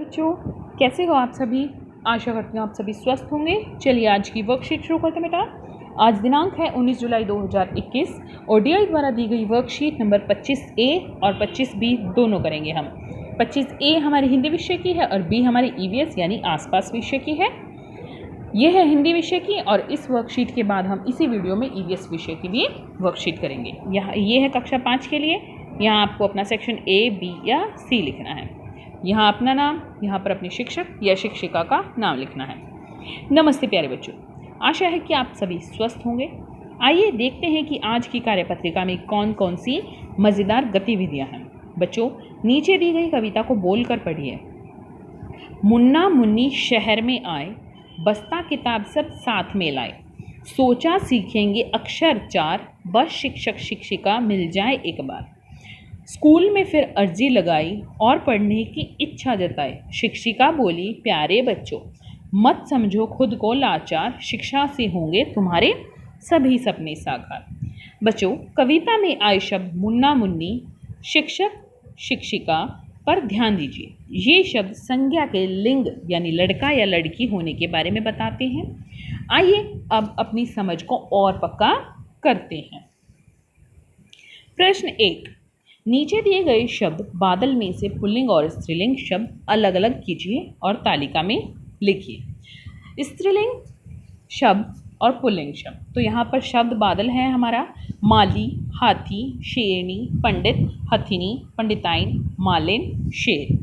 बच्चों, कैसे हो आप सभी। आशा करती हूँ आप सभी स्वस्थ होंगे। चलिए आज की वर्कशीट शुरू करते हैं बेटा। आज दिनांक है 19 जुलाई 2021 और डीआई द्वारा दी गई वर्कशीट नंबर 25A और 25B दोनों करेंगे हम। 25A हमारी हिंदी विषय की है और B हमारी EVS यानी आसपास विषय की है। यह है हिंदी विषय की और इस वर्कशीट के बाद हम इसी वीडियो में EVS विषय की भी वर्कशीट करेंगे। यहाँ ये है कक्षा 5 के लिए। यहाँ आपको अपना सेक्शन A, B या C लिखना है। यहाँ अपना नाम, यहाँ पर अपने शिक्षक या शिक्षिका का नाम लिखना है। नमस्ते प्यारे बच्चों, आशा है कि आप सभी स्वस्थ होंगे। आइए देखते हैं कि आज की कार्यपत्रिका में कौन कौन सी मज़ेदार गतिविधियाँ हैं। बच्चों, नीचे दी गई कविता को बोलकर पढ़िए। मुन्ना मुन्नी शहर में आए, बस्ता किताब सब साथ में लाए, सोचा सीखेंगे अक्षर चार, बस शिक्षक शिक्षिका मिल जाए एक बार। स्कूल में फिर अर्जी लगाई और पढ़ने की इच्छा जताई, शिक्षिका बोली प्यारे बच्चों मत समझो खुद को लाचार, शिक्षा से होंगे तुम्हारे सभी सपने साकार। बच्चों, कविता में आए शब्द मुन्ना मुन्नी, शिक्षक शिक्षिका पर ध्यान दीजिए। ये शब्द संज्ञा के लिंग यानी लड़का या लड़की होने के बारे में बताते हैं। आइए अब अपनी समझ को और पक्का करते हैं। प्रश्न 1, नीचे दिए गए शब्द बादल में से पुल्लिंग और स्त्रीलिंग शब्द अलग अलग कीजिए और तालिका में लिखिए। स्त्रीलिंग शब्द और पुल्लिंग शब्द, तो यहाँ पर शब्द बादल है हमारा माली, हाथी, शेरनी, पंडित, हथिनी, पंडिताइन, मालिन, शेर।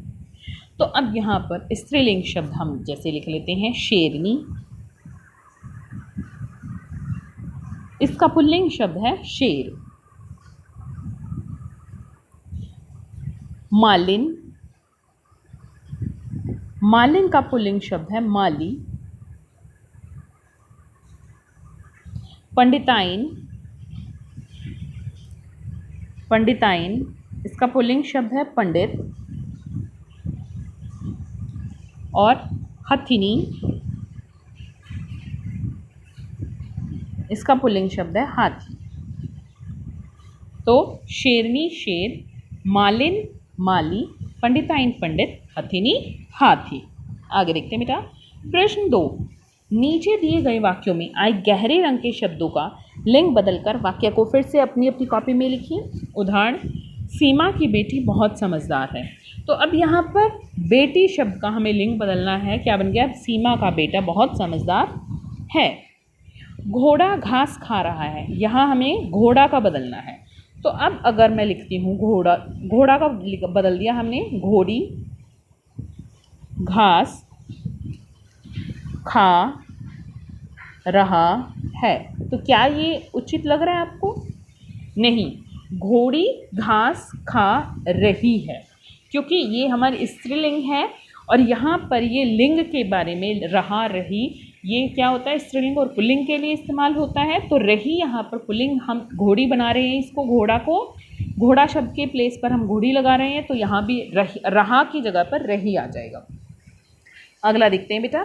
तो अब यहाँ पर स्त्रीलिंग शब्द हम जैसे लिख लेते हैं शेरनी, इसका पुल्लिंग शब्द है शेर। मालिन, मालिन का पुल्लिंग शब्द है माली। पंडिताइन, पंडिताइन इसका पुल्लिंग शब्द है पंडित। और हथिनी, इसका पुल्लिंग शब्द है हाथी। तो शेरनी शेर, मालिन माली, पंडिताइन पंडित, हथिनी हाथी। आगे देखते हैं बेटा। प्रश्न 2, नीचे दिए गए वाक्यों में आए गहरे रंग के शब्दों का लिंग बदलकर वाक्य को फिर से अपनी अपनी कॉपी में लिखिए। उदाहरण, सीमा की बेटी बहुत समझदार है। तो अब यहाँ पर बेटी शब्द का हमें लिंग बदलना है। क्या बन गया? सीमा का बेटा बहुत समझदार है। घोड़ा घास खा रहा है, यहाँ हमें घोड़ा का बदलना है। तो अब अगर मैं लिखती हूँ घोड़ा, घोड़ा का बदल दिया हमने घोड़ी, घास खा रहा है। तो क्या ये उचित लग रहा है आपको? नहीं, घोड़ी घास खा रही है, क्योंकि ये हमारी स्त्रीलिंग है और यहाँ पर ये लिंग के बारे में रहा रही, ये क्या होता है स्त्रीलिंग और पुल्लिंग के लिए इस्तेमाल होता है। तो रही यहाँ पर पुल्लिंग, हम घोड़ी बना रहे हैं इसको, घोड़ा को घोड़ा शब्द के प्लेस पर हम घोड़ी लगा रहे हैं, तो यहाँ भी रहा की जगह पर रही आ जाएगा। अगला देखते हैं बेटा।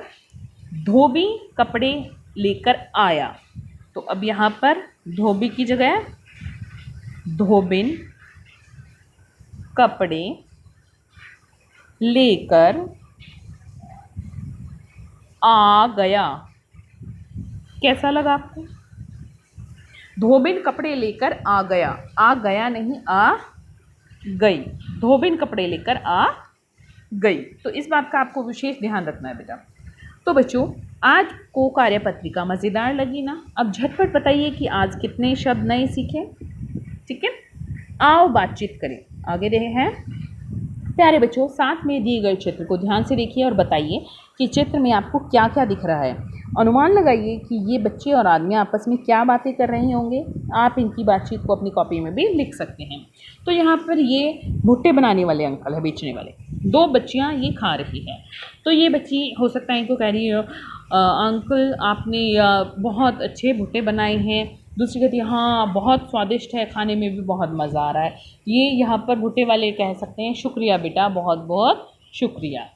धोबी कपड़े लेकर आया, तो अब यहाँ पर धोबी की जगह धोबिन कपड़े लेकर आ गया। कैसा लगा आपको? धोबिन कपड़े लेकर आ गया, आ गया नहीं आ गई, धोबिन कपड़े लेकर आ गई। तो इस बात का आपको विशेष ध्यान रखना है बेटा। तो बच्चों, आज को कार्यपत्रिका मज़ेदार लगी ना? अब झटपट बताइए कि आज कितने शब्द नए सीखे। ठीक है, आओ बातचीत करें। आगे रहे हैं प्यारे बच्चों, साथ में दिए गए चित्र को ध्यान से देखिए और बताइए कि चित्र में आपको क्या क्या दिख रहा है। अनुमान लगाइए कि ये बच्चे और आदमी आपस में क्या बातें कर रहे होंगे। आप इनकी बातचीत को अपनी कॉपी में भी लिख सकते हैं। तो यहाँ पर ये भुट्टे बनाने वाले अंकल है, बेचने वाले। दो बच्चियाँ ये खा रही हैं। तो ये बच्ची हो सकता है इनको कह रही है अंकल आपने बहुत अच्छे भुट्टे बनाए हैं। दूसरी कहती है हाँ बहुत स्वादिष्ट है, खाने में भी बहुत मज़ा आ रहा है। ये यहाँ पर भुट्टे वाले कह सकते हैं शुक्रिया बेटा, बहुत बहुत शुक्रिया।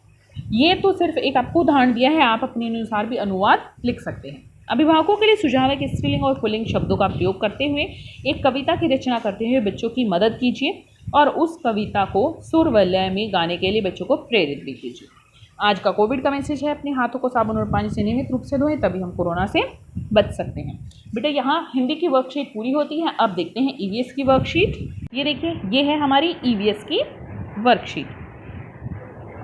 ये तो सिर्फ एक आपको उदाहरण दिया है, आप अपने अनुसार भी अनुवाद लिख सकते हैं। अभिभावकों के लिए सुझाव है कि स्त्रीलिंग और पुल्लिंग शब्दों का प्रयोग करते हुए एक कविता की रचना करते हुए बच्चों की मदद कीजिए और उस कविता को सुर व लय में गाने के लिए बच्चों को प्रेरित भी कीजिए। आज का कोविड का मैसेज है, अपने हाथों को साबुन और पानी से नियमित रूप से धोएं, तभी हम कोरोना से बच सकते हैं। बेटा यहाँ हिंदी की वर्कशीट पूरी होती है। अब देखते हैं ईवीएस की वर्कशीट। ये देखिए, ये है हमारी ईवीएस की वर्कशीट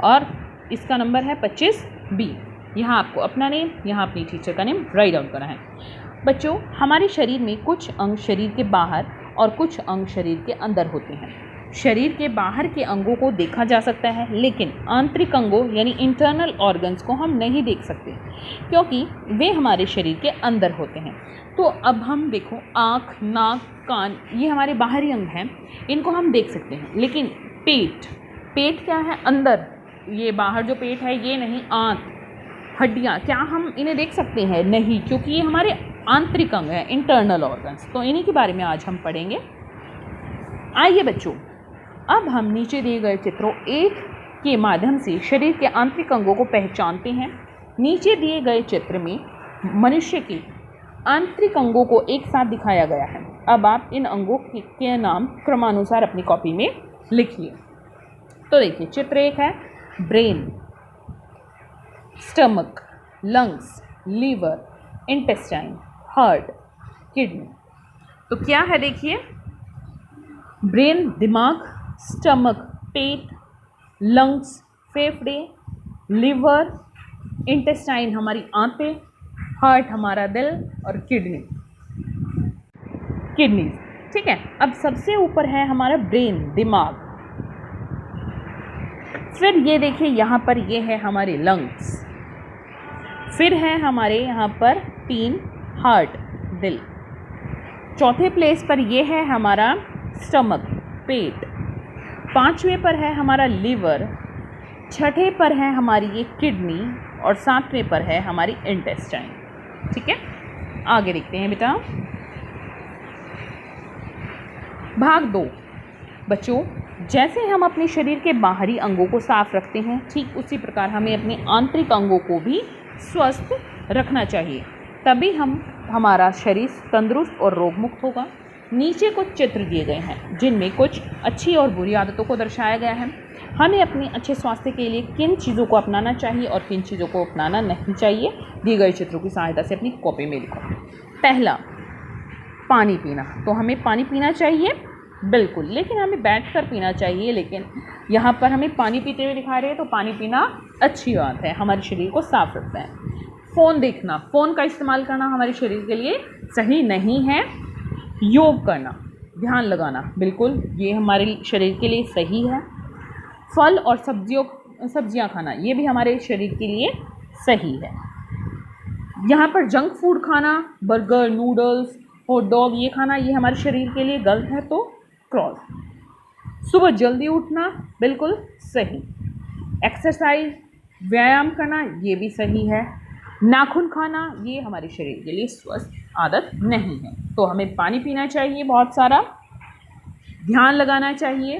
और इसका नंबर है 25B। यहाँ आपको अपना नेम, यहाँ अपनी टीचर का नेम राइट डाउन करना है। बच्चों, हमारे शरीर में कुछ अंग शरीर के बाहर और कुछ अंग शरीर के अंदर होते हैं। शरीर के बाहर के अंगों को देखा जा सकता है, लेकिन आंतरिक अंगों यानी इंटरनल ऑर्गन्स को हम नहीं देख सकते, क्योंकि वे हमारे शरीर के अंदर होते हैं। तो अब हम देखो, आँख, नाक, कान, ये हमारे बाहरी अंग हैं, इनको हम देख सकते हैं। लेकिन पेट क्या है? अंदर। ये बाहर जो पेट है ये नहीं। आँख, हड्डियाँ, क्या हम इन्हें देख सकते हैं? नहीं, क्योंकि ये हमारे आंतरिक अंग हैं, इंटरनल ऑर्गन्स। तो इन्हीं के बारे में आज हम पढ़ेंगे। आइए बच्चों, अब हम नीचे दिए गए चित्रों 1 के माध्यम से शरीर के आंतरिक अंगों को पहचानते हैं। नीचे दिए गए चित्र में मनुष्य के आंतरिक अंगों को एक साथ दिखाया गया है। अब आप इन अंगों के नाम क्रमानुसार अपनी कॉपी में लिखिए। तो देखिए, चित्र 1 है brain, stomach, lungs, liver, intestine, heart, kidney. तो क्या है देखिए, ब्रेन दिमाग, स्टमक पेट, लंग्स फेफड़े, लिवर, इंटेस्टाइन हमारी आंतें, हार्ट हमारा दिल और किडनी। ठीक है। अब सबसे ऊपर है हमारा ब्रेन, दिमाग। फिर ये देखिए, यहाँ पर ये है हमारे लंग्स। फिर है हमारे यहाँ पर 3 हार्ट, दिल। चौथे प्लेस पर ये है हमारा स्टमक, पेट। 5वें पर है हमारा लीवर। 6ठे पर है हमारी ये किडनी और 7वें पर है हमारी इंटेस्टाइन। ठीक है, आगे देखते हैं बेटा। भाग 2। बच्चों, जैसे हम अपने शरीर के बाहरी अंगों को साफ रखते हैं, ठीक उसी प्रकार हमें अपने आंतरिक अंगों को भी स्वस्थ रखना चाहिए, तभी हमारा शरीर तंदुरुस्त और रोग मुक्त होगा। नीचे कुछ चित्र दिए गए हैं जिनमें कुछ अच्छी और बुरी आदतों को दर्शाया गया है। हमें अपने अच्छे स्वास्थ्य के लिए किन चीज़ों को अपनाना चाहिए और किन चीज़ों को अपनाना नहीं चाहिए, दिए गए चित्रों की सहायता से अपनी कॉपी में लिखो। पहला, पानी पीना। तो हमें पानी पीना चाहिए बिल्कुल, लेकिन हमें बैठकर पीना चाहिए। लेकिन यहाँ पर हमें पानी पीते हुए दिखा रहे हैं, तो पानी पीना अच्छी बात है, हमारे शरीर को साफ रखता है। फ़ोन देखना, फ़ोन का इस्तेमाल करना हमारे शरीर के लिए सही नहीं है। योग करना, ध्यान लगाना, बिल्कुल ये हमारे शरीर के लिए सही है। फल और सब्जियां खाना, ये भी हमारे शरीर के लिए सही है। यहाँ पर जंक फूड खाना, बर्गर, नूडल्स, हॉट डॉग ये खाना, ये हमारे शरीर के लिए गलत है, तो क्रॉस। सुबह जल्दी उठना, बिल्कुल सही। एक्सरसाइज, व्यायाम करना, ये भी सही है। नाखून खाना, ये हमारे शरीर के लिए स्वस्थ आदत नहीं है। तो हमें पानी पीना चाहिए बहुत सारा, ध्यान लगाना चाहिए,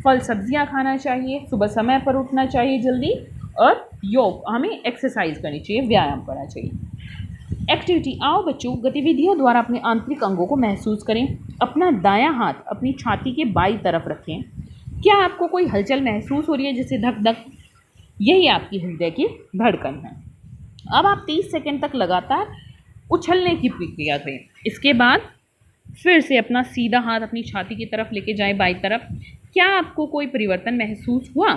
फल सब्जियां खाना चाहिए, सुबह समय पर उठना चाहिए जल्दी, और योग, हमें एक्सरसाइज करनी चाहिए, व्यायाम करना चाहिए। एक्टिविटी। आओ बच्चों, गतिविधियों द्वारा अपने आंतरिक अंगों को महसूस करें। अपना दायां हाथ अपनी छाती के बाईं तरफ रखें। क्या आपको कोई हलचल महसूस हो रही है, जैसे धक धक? यही आपकी हृदय की धड़कन है। अब आप 30 सेकंड तक लगातार उछलने की प्रक्रिया करें। इसके बाद फिर से अपना सीधा हाथ अपनी छाती की तरफ लेके जाएं, बाईं तरफ। क्या आपको कोई परिवर्तन महसूस हुआ?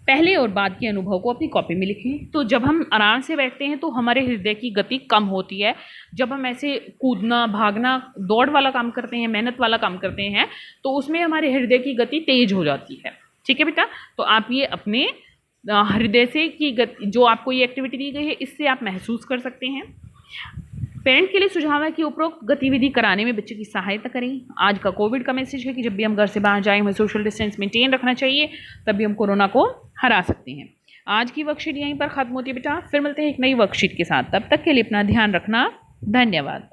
पहले और बाद के अनुभव को अपनी कॉपी में लिखें। तो जब हम आराम से बैठते हैं तो हमारे हृदय की गति कम होती है। जब हम ऐसे कूदना, भागना, दौड़ वाला काम करते हैं, मेहनत वाला काम करते हैं, तो उसमें हमारे हृदय की गति तेज हो जाती है। ठीक है बेटा, तो आप ये अपने हृदय से की गति, जो आपको ये एक्टिविटी दी गई है, इससे आप महसूस कर सकते हैं। पेरेंट के लिए सुझाव है कि उपरोक्त गतिविधि कराने में बच्चे की सहायता करें। आज का कोविड का मैसेज है कि जब भी हम घर से बाहर जाएं, हमें सोशल डिस्टेंस मेंटेन रखना चाहिए, तभी हम कोरोना को हरा सकते हैं। आज की वर्कशीट यहीं पर खत्म होती है बेटा, फिर मिलते हैं एक नई वर्कशीट के साथ। तब तक के लिए अपना ध्यान रखना। धन्यवाद।